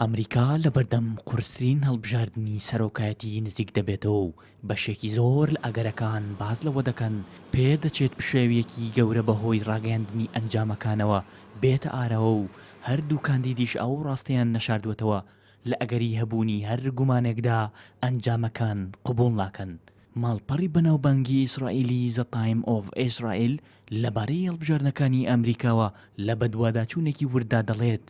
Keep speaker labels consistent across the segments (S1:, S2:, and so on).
S1: ئەمریکا لە بەردەم قورسترین هەڵبژاردننی سەرۆکایەتی نزیک دەبێتەوە و بەشێکی زۆر لە ئەگەرەکان باز لەوە دەکەن پێدەچێت پشێویەکی گەورە بەهۆی ڕاگەیاندنی ئەنجامەکانەوە بێتە ئارەوە و هەردوو کاندیدیش ئەو ڕاستیان نەشاردوێتەوە لە ئەگەری هەبوونی هەر گومانێکدا ئەنجامەکان قبوڵ ناکەن. ماڵپەڕی بەناوبانگی ئیسرائیلی زە تایم ئۆف ئیسرائیل لەبارەی هەڵبژاردنەکانی ئەمریکاوە لە بەدواداچوونێکی وردا دەڵێت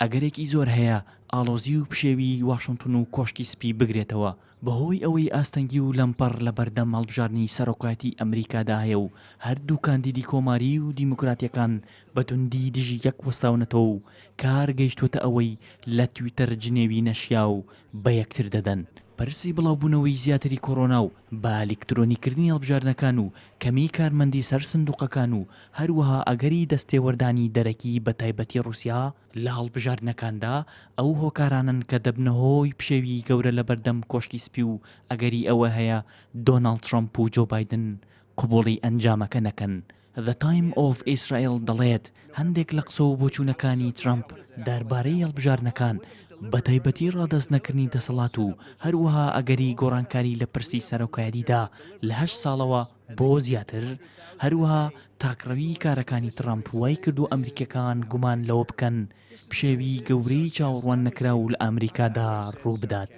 S1: ئەگەرێکی زۆر هەیە ئاڵۆزی و پشێوی واشنگتن و کۆشکی سپی بگرێتەوە بەهۆی ئەوەی ئاستەنگی و لەمپەڕ لە بەردەم هەڵبژاردننی سەرۆکاتی ئەمریکادا هەیە و هەردوو کاندیدی کۆماری و دیموکراتیەکان بەتوندی دژی یەک وەستاونەتەوە و کار گەیشتوتە ئەوەی لە تویتەر جنێوی نەشیا و بە یەکتر دەدەن. پرسی بڵاوبوونەوەی زیاتری کۆڕۆنا و با ئەلکترۆنیکردنی هەڵبژاردنەکان و کەمی کارمەندی سەر سندوقەکان و هەروەها ئەگەری دەستێوەردانی دەرەکی بە تایبەتی رووسیا لە هەڵبژاردنەکاندا ئەو هۆکارانن کە دەبنەهۆی پشێوی گەورە لە بەردەم کۆشکی سپی و ئەگەری ئەوە هەیە دۆناڵد ترامپ و جۆ بایدن قبوڵی ئەنجامەکە نەکەن. The Time of Israel دەڵێت هەندێک لە قسە و بۆچوونەکانی ترامپ دەربارەی هەڵبژاردنەکان بە تایبەتی ڕادەست نەکردنی دەسەڵات و هەروەها ئەگەری گۆڕانکاری لە پرسی سەرۆکایەتیدا لە 8 ساڵەوە بۆ زیاتر هەروەها تاکڕەوی کارەکانی ترامپ وای کردو ئەمریکەکان گومان لەوە بکەن پشێوی گەورەی چاوەڕوان نەکرا و لە ئەمریکادا ڕوو بدات.